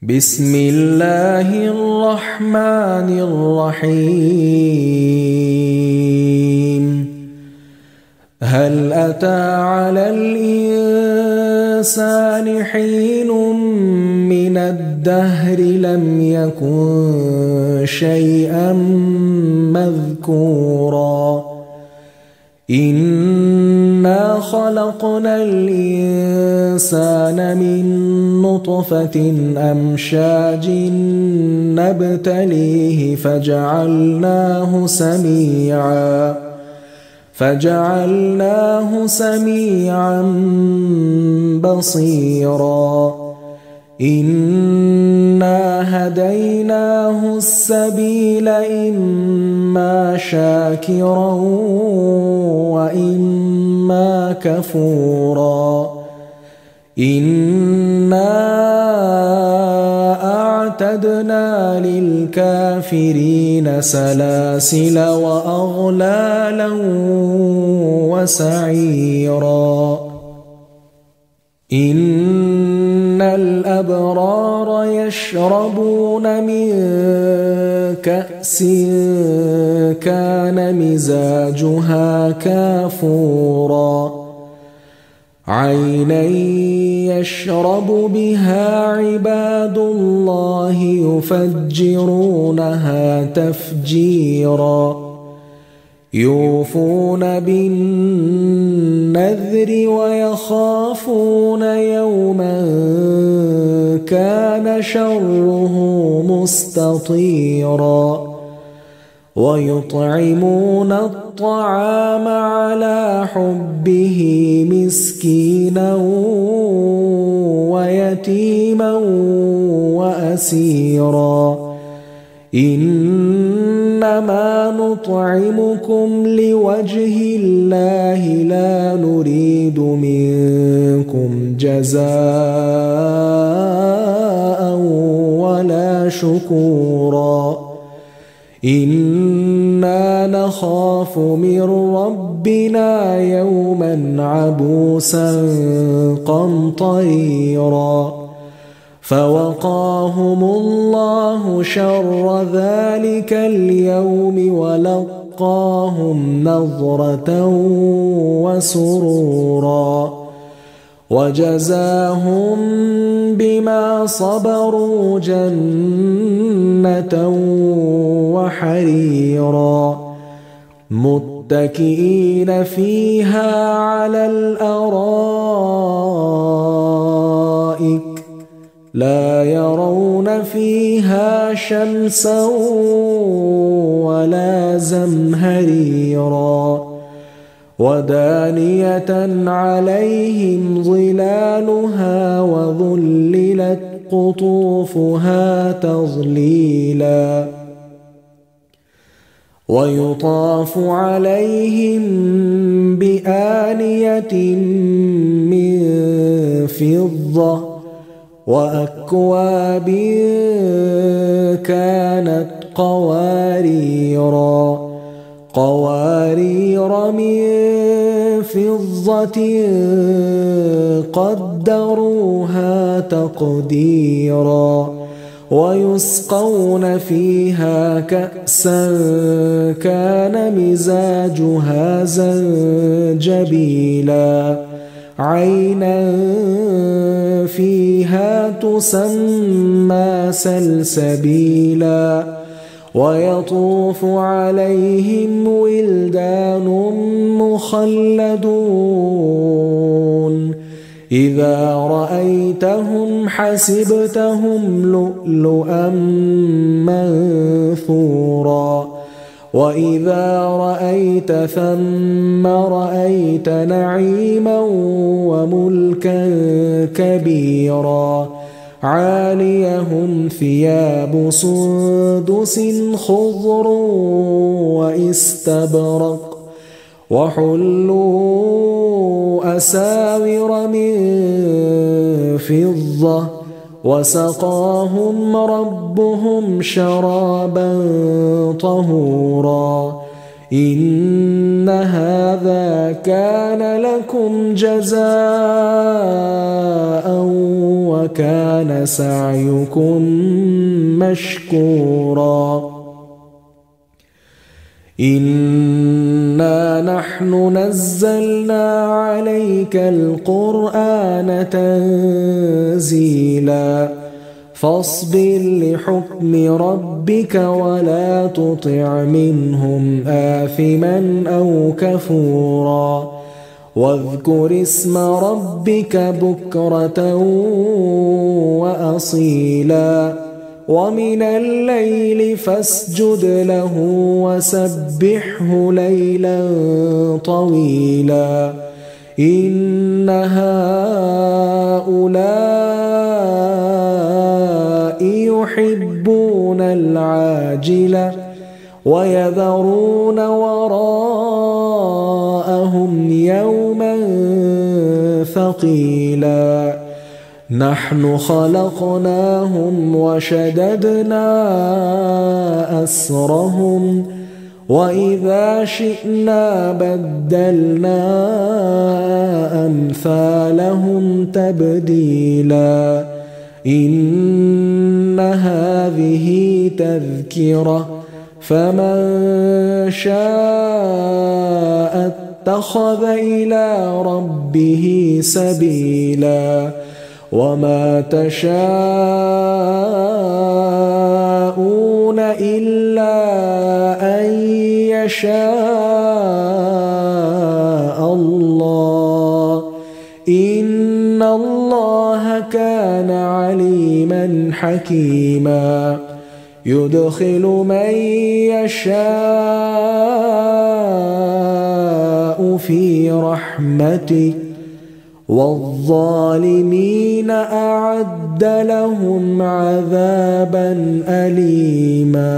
بسم الله الرحمن الرحيم هل أتى على الإنسان حين من الدهر لم يكن شيئا مذكورا إنا خلقنا الإنسان من نطفة أمشاج نبتليه فجعلناه سميعا بصيرا إنا هديناه السبيل إما شاكرا وإما كفورا إنا أعتدنا للكافرين سلاسل وأغلالا وسعيرا إن الأبرار يشربون من كأس كان مزاجها كافورا عينا يشرب بها عباد الله يفجرونها تفجيرا يوفون بالنذر ويخافون يوما كان شره مستطيرا ويطعمون الطعام على حبه مسكينا ويتيما وأسيرا إنما نطعمكم لوجه الله لا نريد منكم جزاء ولا شكورا إنا نخاف من ربنا يوما عبوسا قمطريرا فوقاهم الله شر ذلك اليوم ولقاهم نضرة وسرورا وجزاهم بما صبروا جنة وحريرا متكئين فيها على الأرائك لا يرون فيها شمسا ولا زمهريرا ودانية عليهم ظلالها وذللت قطوفها تظليلا ويطاف عليهم بآنية من فضة وأكواب كانت قوارير من فضة قدروها تقديرا ويسقون فيها كأسا كان مزاجها زنجبيلا عينا فيها تسمى سلسبيلا ويطوف عليهم ولدان مخلدون إذا رأيتهم حسبتهم لؤلؤا منثورا وإذا رأيت ثم رأيت نعيما وملكا كبيرا عاليهم ثياب سندس خضر واستبرق وحلوا أساور من فضة وسقاهم ربهم شرابا طهورا إن هذا كان لكم جزاء وكان سعيكم مشكورا إنا نحن نزلنا عليك القرآن تنزيلا فاصبر لحكم ربك ولا تطع منهم آثما أو كفورا واذكر اسم ربك بكرة وأصيلا ومن الليل فاسجد له وسبحه ليلا طويلا إن هؤلاء يحبون العاجلة ويذرون وراءهم يوما ثقيلا نحن خلقناهم وشددنا أسرهم وإذا شئنا بدلنا أمثالهم تبديلا إن هذه تذكرة فمن شاء اتخذ إلى ربه سبيلا وما تشاءون إلا أن يشاء الله إن الله كان عليما حكيما يدخل من يشاء في رحمته والظالمين أعد لهم عذابا أليما